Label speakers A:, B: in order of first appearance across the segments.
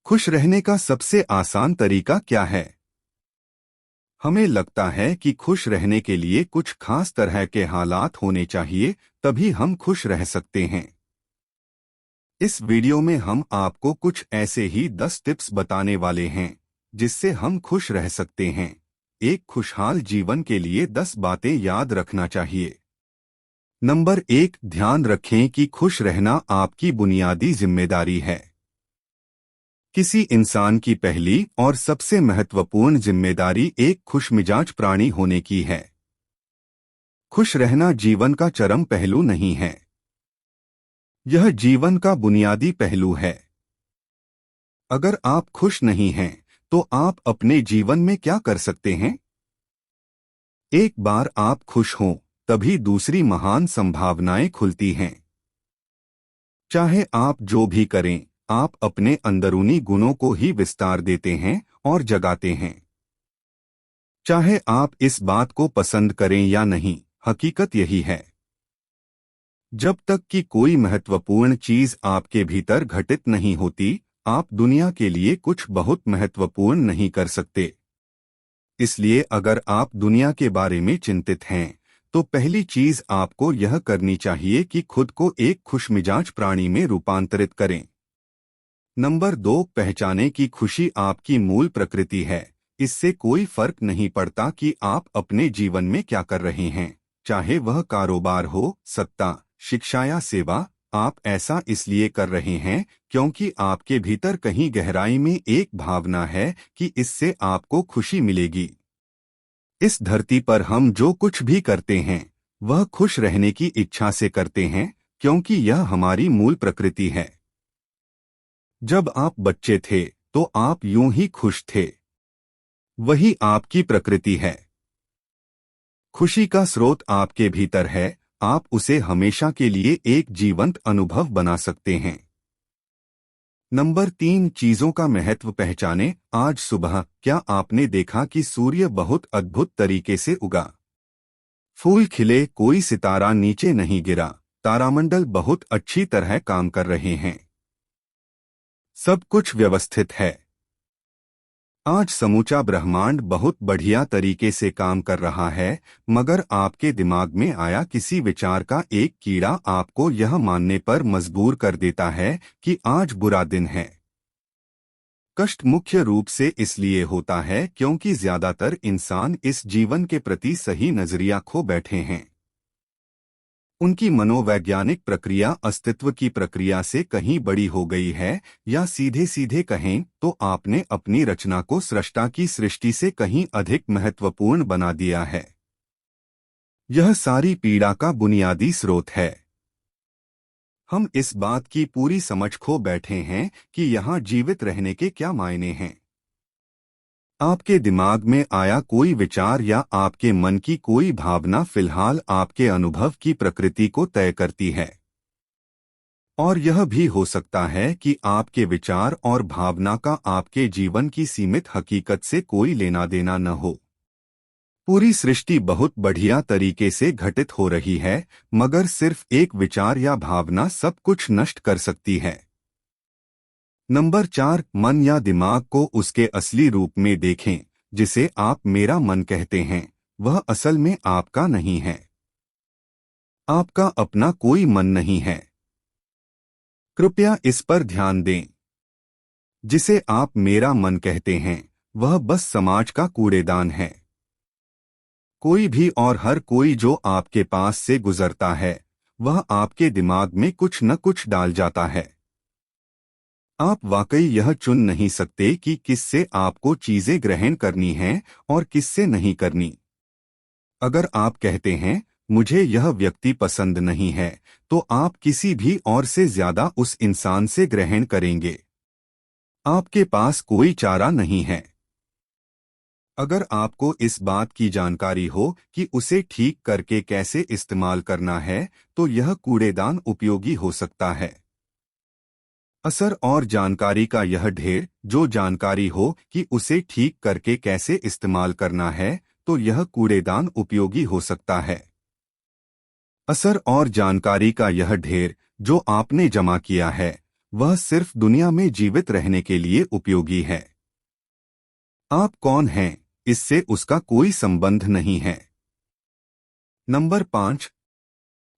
A: खुश रहने का सबसे आसान तरीका क्या है? हमें लगता है कि खुश रहने के लिए कुछ खास तरह के हालात होने चाहिए, तभी हम खुश रह सकते हैं। इस वीडियो में हम आपको कुछ ऐसे ही 10 टिप्स बताने वाले हैं, जिससे हम खुश रह सकते हैं। एक खुशहाल जीवन के लिए 10 बातें याद रखना चाहिए। नंबर 1, ध्यान रखें कि खुश रहना आपकी बुनियादी जिम्मेदारी है। किसी इंसान की पहली और सबसे महत्वपूर्ण जिम्मेदारी एक खुशमिजाज प्राणी होने की है। खुश रहना जीवन का चरम पहलू नहीं है, यह जीवन का बुनियादी पहलू है। अगर आप खुश नहीं हैं, तो आप अपने जीवन में क्या कर सकते हैं? एक बार आप खुश हों, तभी दूसरी महान संभावनाएं खुलती हैं। चाहे आप जो भी करें, आप अपने अंदरूनी गुणों को ही विस्तार देते हैं और जगाते हैं। चाहे आप इस बात को पसंद करें या नहीं, हकीकत यही है। जब तक कि कोई महत्वपूर्ण चीज आपके भीतर घटित नहीं होती, आप दुनिया के लिए कुछ बहुत महत्वपूर्ण नहीं कर सकते। इसलिए अगर आप दुनिया के बारे में चिंतित हैं, तो पहली चीज आपको यह करनी चाहिए कि खुद को एक खुशमिजाज प्राणी में रूपांतरित करें। नंबर 2, पहचानें कि खुशी आपकी मूल प्रकृति है। इससे कोई फर्क नहीं पड़ता कि आप अपने जीवन में क्या कर रहे हैं, चाहे वह कारोबार हो, सत्ता, शिक्षा या सेवा। आप ऐसा इसलिए कर रहे हैं क्योंकि आपके भीतर कहीं गहराई में एक भावना है कि इससे आपको खुशी मिलेगी। इस धरती पर हम जो कुछ भी करते हैं, वह खुश रहने की इच्छा से करते हैं, क्योंकि यह हमारी मूल प्रकृति है। जब आप बच्चे थे, तो आप यूं ही खुश थे। वही आपकी प्रकृति है। खुशी का स्रोत आपके भीतर है, आप उसे हमेशा के लिए एक जीवंत अनुभव बना सकते हैं। नंबर 3, चीजों का महत्व पहचानें। आज सुबह क्या आपने देखा कि सूर्य बहुत अद्भुत तरीके से उगा? फूल खिले, कोई सितारा नीचे नहीं गिरा, तारामंडल बहुत अच्छी तरह काम कर रहे हैं। सब कुछ व्यवस्थित है। आज समूचा ब्रह्मांड बहुत बढ़िया तरीके से काम कर रहा है, मगर आपके दिमाग में आया किसी विचार का एक कीड़ा आपको यह मानने पर मजबूर कर देता है कि आज बुरा दिन है। कष्ट मुख्य रूप से इसलिए होता है क्योंकि ज्यादातर इंसान इस जीवन के प्रति सही नजरिया खो बैठे हैं। उनकी मनोवैज्ञानिक प्रक्रिया अस्तित्व की प्रक्रिया से कहीं बड़ी हो गई है, या सीधे सीधे कहें तो आपने अपनी रचना को सृष्टा की सृष्टि से कहीं अधिक महत्वपूर्ण बना दिया है। यह सारी पीड़ा का बुनियादी स्रोत है। हम इस बात की पूरी समझ खो बैठे हैं कि यहाँ जीवित रहने के क्या मायने हैं। आपके दिमाग में आया कोई विचार या आपके मन की कोई भावना फिलहाल आपके अनुभव की प्रकृति को तय करती है। और यह भी हो सकता है कि आपके विचार और भावना का आपके जीवन की सीमित हकीकत से कोई लेना देना न हो। पूरी सृष्टि बहुत बढ़िया तरीके से घटित हो रही है, मगर सिर्फ एक विचार या भावना सब कुछ नष्ट कर सकती है। नंबर 4, मन या दिमाग को उसके असली रूप में देखें। जिसे आप मेरा मन कहते हैं, वह असल में आपका नहीं है। आपका अपना कोई मन नहीं है। कृपया इस पर ध्यान दें। जिसे आप मेरा मन कहते हैं, वह बस समाज का कूड़ेदान है। कोई भी और हर कोई जो आपके पास से गुजरता है, वह आपके दिमाग में कुछ न कुछ डाल जाता है। आप वाकई यह चुन नहीं सकते कि किससे आपको चीजें ग्रहण करनी हैं और किससे नहीं करनी। अगर आप कहते हैं मुझे यह व्यक्ति पसंद नहीं है, तो आप किसी भी और से ज्यादा उस इंसान से ग्रहण करेंगे। आपके पास कोई चारा नहीं है। अगर आपको इस बात की जानकारी हो कि उसे ठीक करके कैसे इस्तेमाल करना है, तो यह कूड़ेदान उपयोगी हो सकता है। असर और जानकारी का यह ढेर, जो जानकारी हो कि उसे ठीक करके कैसे इस्तेमाल करना है, तो यह कूड़ेदान उपयोगी हो सकता है। असर और जानकारी का यह ढेर, जो आपने जमा किया है, वह सिर्फ दुनिया में जीवित रहने के लिए उपयोगी है। आप कौन हैं, इससे उसका कोई संबंध नहीं है। नंबर 5,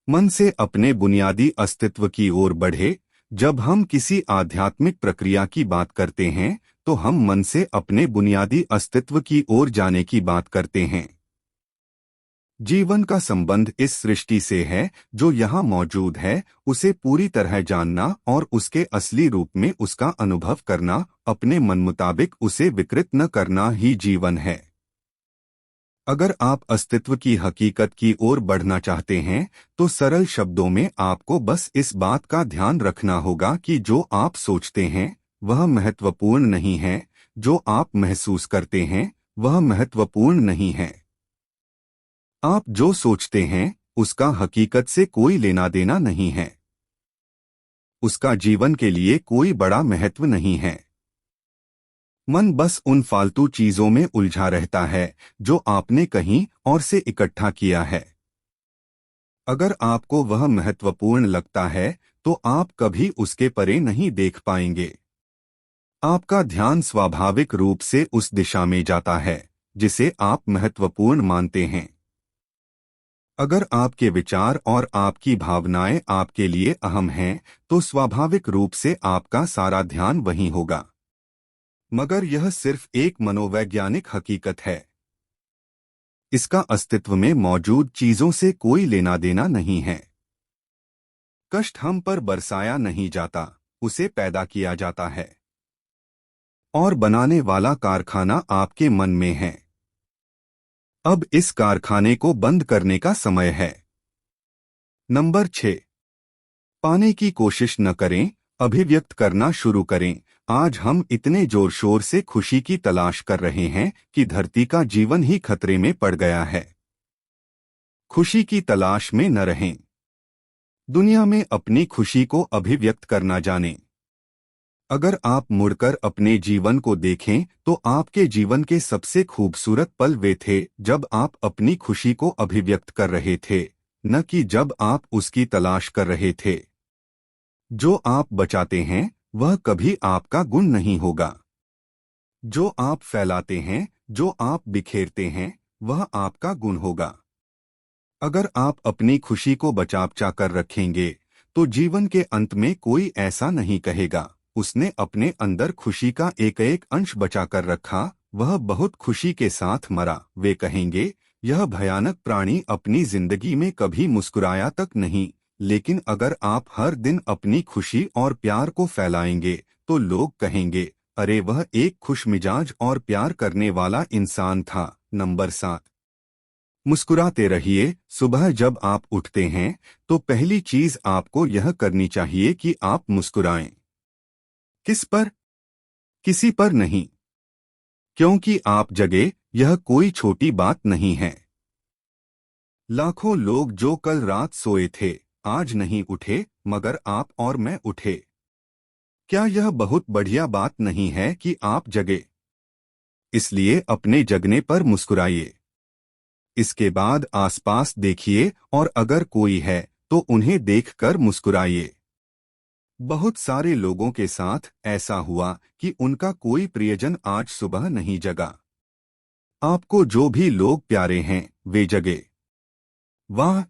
A: मन से अपने बुनियादी अस्तित्व की ओर बढ़े। जब हम किसी आध्यात्मिक प्रक्रिया की बात करते हैं तो हम मन से अपने बुनियादी अस्तित्व की ओर जाने की बात करते हैं। जीवन का संबंध इस सृष्टि से है जो यहाँ मौजूद है, उसे पूरी तरह जानना और उसके असली रूप में उसका अनुभव करना, अपने मन मुताबिक उसे विकृत न करना ही जीवन है। अगर आप अस्तित्व की हकीकत की ओर बढ़ना चाहते हैं तो सरल शब्दों में आपको बस इस बात का ध्यान रखना होगा कि जो आप सोचते हैं वह महत्वपूर्ण नहीं है, जो आप महसूस करते हैं वह महत्वपूर्ण नहीं है। आप जो सोचते हैं उसका हकीकत से कोई लेना देना नहीं है। उसका जीवन के लिए कोई बड़ा महत्व नहीं है। मन बस उन फालतू चीजों में उलझा रहता है जो आपने कहीं और से इकट्ठा किया है। अगर आपको वह महत्वपूर्ण लगता है तो आप कभी उसके परे नहीं देख पाएंगे। आपका ध्यान स्वाभाविक रूप से उस दिशा में जाता है जिसे आप महत्वपूर्ण मानते हैं। अगर आपके विचार और आपकी भावनाएं आपके लिए अहम हैं तो स्वाभाविक रूप से आपका सारा ध्यान वहीं होगा। मगर यह सिर्फ एक मनोवैज्ञानिक हकीकत है। इसका अस्तित्व में मौजूद चीजों से कोई लेना देना नहीं है। कष्ट हम पर बरसाया नहीं जाता, उसे पैदा किया जाता है। और बनाने वाला कारखाना आपके मन में है। अब इस कारखाने को बंद करने का समय है। नंबर 6, पाने की कोशिश न करें, अभिव्यक्त करना शुरू करें। आज हम इतने जोर शोर से खुशी की तलाश कर रहे हैं कि धरती का जीवन ही खतरे में पड़ गया है। खुशी की तलाश में न रहें। दुनिया में अपनी खुशी को अभिव्यक्त करना जानें। अगर आप मुड़कर अपने जीवन को देखें तो आपके जीवन के सबसे खूबसूरत पल वे थे जब आप अपनी खुशी को अभिव्यक्त कर रहे थे, न कि जब आप उसकी तलाश कर रहे थे। जो आप बचाते हैं वह कभी आपका गुण नहीं होगा। जो आप फैलाते हैं, जो आप बिखेरते हैं, वह आपका गुण होगा। अगर आप अपनी खुशी को बचा कर रखेंगे तो जीवन के अंत में कोई ऐसा नहीं कहेगा, उसने अपने अंदर खुशी का एक एक अंश बचा कर रखा, वह बहुत खुशी के साथ मरा। वे कहेंगे, यह भयानक प्राणी अपनी जिंदगी में कभी मुस्कुराया तक नहीं। लेकिन अगर आप हर दिन अपनी खुशी और प्यार को फैलाएंगे तो लोग कहेंगे, अरे वह एक खुशमिजाज और प्यार करने वाला इंसान था। नंबर 7, मुस्कुराते रहिए। सुबह जब आप उठते हैं तो पहली चीज आपको यह करनी चाहिए कि आप मुस्कुराएं। किस पर? किसी पर नहीं, क्योंकि आप जगे, यह कोई छोटी बात नहीं है। लाखों लोग जो कल रात सोए थे आज नहीं उठे, मगर आप और मैं उठे। क्या यह बहुत बढ़िया बात नहीं है कि आप जगे? इसलिए अपने जगने पर मुस्कुराइए। इसके बाद आसपास देखिए और अगर कोई है तो उन्हें देखकर मुस्कुराइए। बहुत सारे लोगों के साथ ऐसा हुआ कि उनका कोई प्रियजन आज सुबह नहीं जगा। आपको जो भी लोग प्यारे हैं वे जगे। वाह,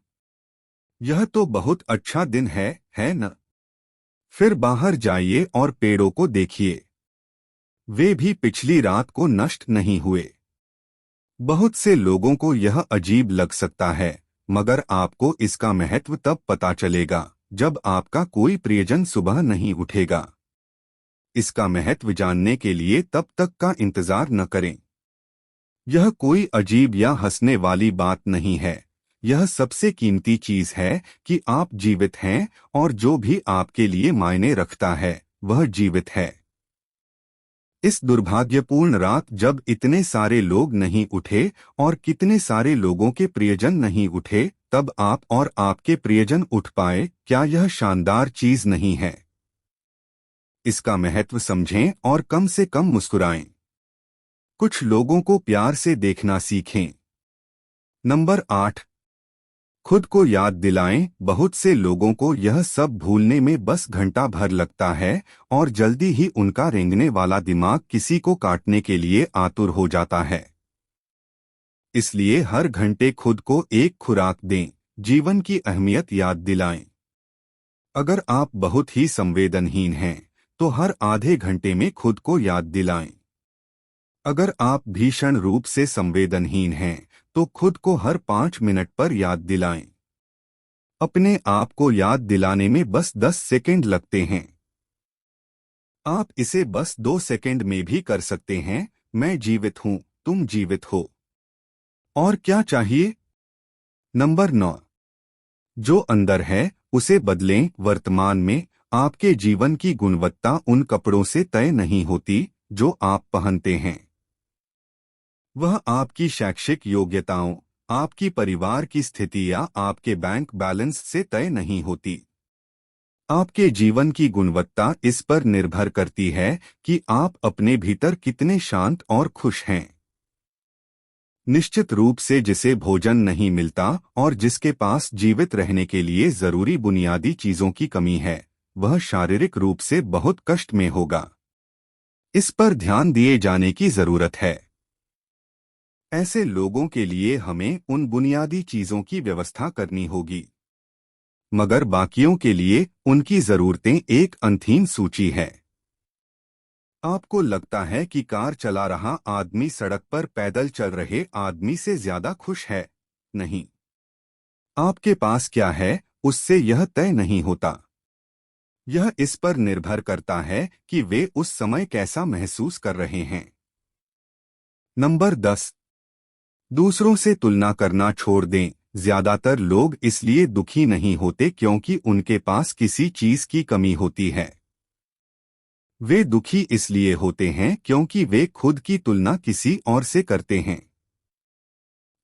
A: यह तो बहुत अच्छा दिन है न? फिर बाहर जाइए और पेड़ों को देखिए, वे भी पिछली रात को नष्ट नहीं हुए। बहुत से लोगों को यह अजीब लग सकता है, मगर आपको इसका महत्व तब पता चलेगा जब आपका कोई प्रियजन सुबह नहीं उठेगा। इसका महत्व जानने के लिए तब तक का इंतजार न करें। यह कोई अजीब या हंसने वाली बात नहीं है। यह सबसे कीमती चीज है कि आप जीवित हैं और जो भी आपके लिए मायने रखता है वह जीवित है। इस दुर्भाग्यपूर्ण रात जब इतने सारे लोग नहीं उठे और कितने सारे लोगों के प्रियजन नहीं उठे, तब आप और आपके प्रियजन उठ पाए, क्या यह शानदार चीज नहीं है? इसका महत्व समझें और कम से कम मुस्कुराएं। कुछ लोगों को प्यार से देखना सीखें। नंबर 8, खुद को याद दिलाएं। बहुत से लोगों को यह सब भूलने में बस घंटा भर लगता है और जल्दी ही उनका रेंगने वाला दिमाग किसी को काटने के लिए आतुर हो जाता है। इसलिए हर घंटे खुद को एक खुराक दें, जीवन की अहमियत याद दिलाएं। अगर आप बहुत ही संवेदनहीन हैं, तो हर आधे घंटे में खुद को याद दिलाएं। अगर आप भीषण रूप से संवेदनहीन हैं, तो खुद को हर 5 मिनट पर याद दिलाएं। अपने आप को याद दिलाने में बस 10 सेकंड लगते हैं। आप इसे बस 2 सेकंड में भी कर सकते हैं। मैं जीवित हूं, तुम जीवित हो। और क्या चाहिए? नंबर 9। जो अंदर है उसे बदलें। वर्तमान में आपके जीवन की गुणवत्ता उन कपड़ों से तय नहीं होती जो आप पहनते हैं। वह आपकी शैक्षिक योग्यताओं, आपकी परिवार की स्थिति या आपके बैंक बैलेंस से तय नहीं होती। आपके जीवन की गुणवत्ता इस पर निर्भर करती है कि आप अपने भीतर कितने शांत और खुश हैं। निश्चित रूप से जिसे भोजन नहीं मिलता और जिसके पास जीवित रहने के लिए जरूरी बुनियादी चीजों की कमी है, वह शारीरिक रूप से बहुत कष्ट में होगा। इस पर ध्यान दिए जाने की जरूरत है। ऐसे लोगों के लिए हमें उन बुनियादी चीजों की व्यवस्था करनी होगी, मगर बाकियों के लिए उनकी जरूरतें एक अनथीन सूची है। आपको लगता है कि कार चला रहा आदमी सड़क पर पैदल चल रहे आदमी से ज्यादा खुश है? नहीं। आपके पास क्या है उससे यह तय नहीं होता। यह इस पर निर्भर करता है कि वे उस समय कैसा महसूस कर रहे हैं। नंबर 10। दूसरों से तुलना करना छोड़ दें। ज्यादातर लोग इसलिए दुखी नहीं होते क्योंकि उनके पास किसी चीज की कमी होती है। वे दुखी इसलिए होते हैं क्योंकि वे खुद की तुलना किसी और से करते हैं।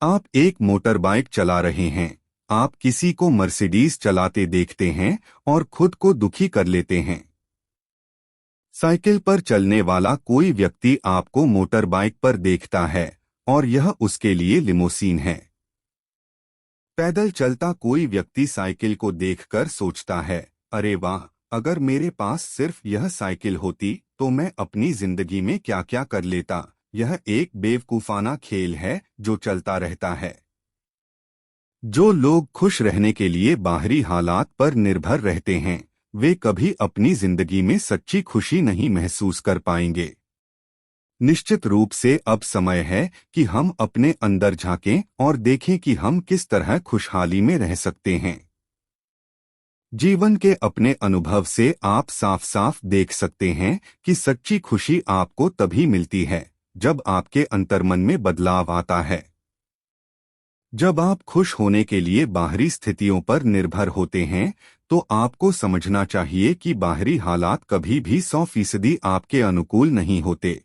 A: आप एक मोटर बाइक चला रहे हैं, आप किसी को मर्सिडीज चलाते देखते हैं और खुद को दुखी कर लेते हैं। साइकिल पर चलने वाला कोई व्यक्ति आपको मोटर बाइक पर देखता है और यह उसके लिए लिमोसीन है। पैदल चलता कोई व्यक्ति साइकिल को देखकर सोचता है, अरे वाह, अगर मेरे पास सिर्फ यह साइकिल होती तो मैं अपनी जिंदगी में क्या क्या कर लेता। यह एक बेवकूफाना खेल है जो चलता रहता है। जो लोग खुश रहने के लिए बाहरी हालात पर निर्भर रहते हैं, वे कभी अपनी जिंदगी में सच्ची खुशी नहीं महसूस कर पाएंगे। निश्चित रूप से अब समय है कि हम अपने अंदर झांकें और देखें कि हम किस तरह खुशहाली में रह सकते हैं। जीवन के अपने अनुभव से आप साफ साफ देख सकते हैं कि सच्ची खुशी आपको तभी मिलती है जब आपके अंतर्मन में बदलाव आता है। जब आप खुश होने के लिए बाहरी स्थितियों पर निर्भर होते हैं, तो आपको समझना चाहिए कि बाहरी हालात कभी भी 100% आपके अनुकूल नहीं होते।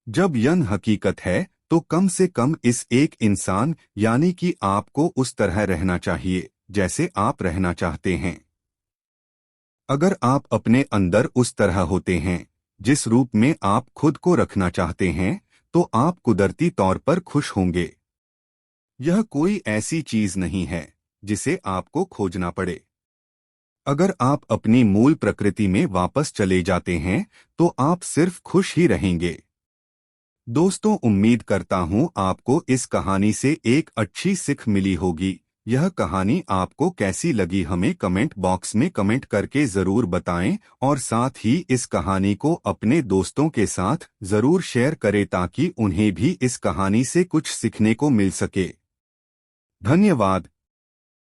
A: जब यह हकीकत है, तो कम से कम इस एक इंसान यानी कि आपको उस तरह रहना चाहिए जैसे आप रहना चाहते हैं। अगर आप अपने अंदर उस तरह होते हैं जिस रूप में आप खुद को रखना चाहते हैं, तो आप कुदरती तौर पर खुश होंगे। यह कोई ऐसी चीज नहीं है जिसे आपको खोजना पड़े। अगर आप अपनी मूल प्रकृति में वापस चले जाते हैं, तो आप सिर्फ खुश ही रहेंगे। दोस्तों, उम्मीद करता हूं आपको इस कहानी से एक अच्छी सीख मिली होगी। यह कहानी आपको कैसी लगी हमें कमेंट बॉक्स में कमेंट करके जरूर बताएं और साथ ही इस कहानी को अपने दोस्तों के साथ जरूर शेयर करें ताकि उन्हें भी इस कहानी से कुछ सीखने को मिल सके। धन्यवाद।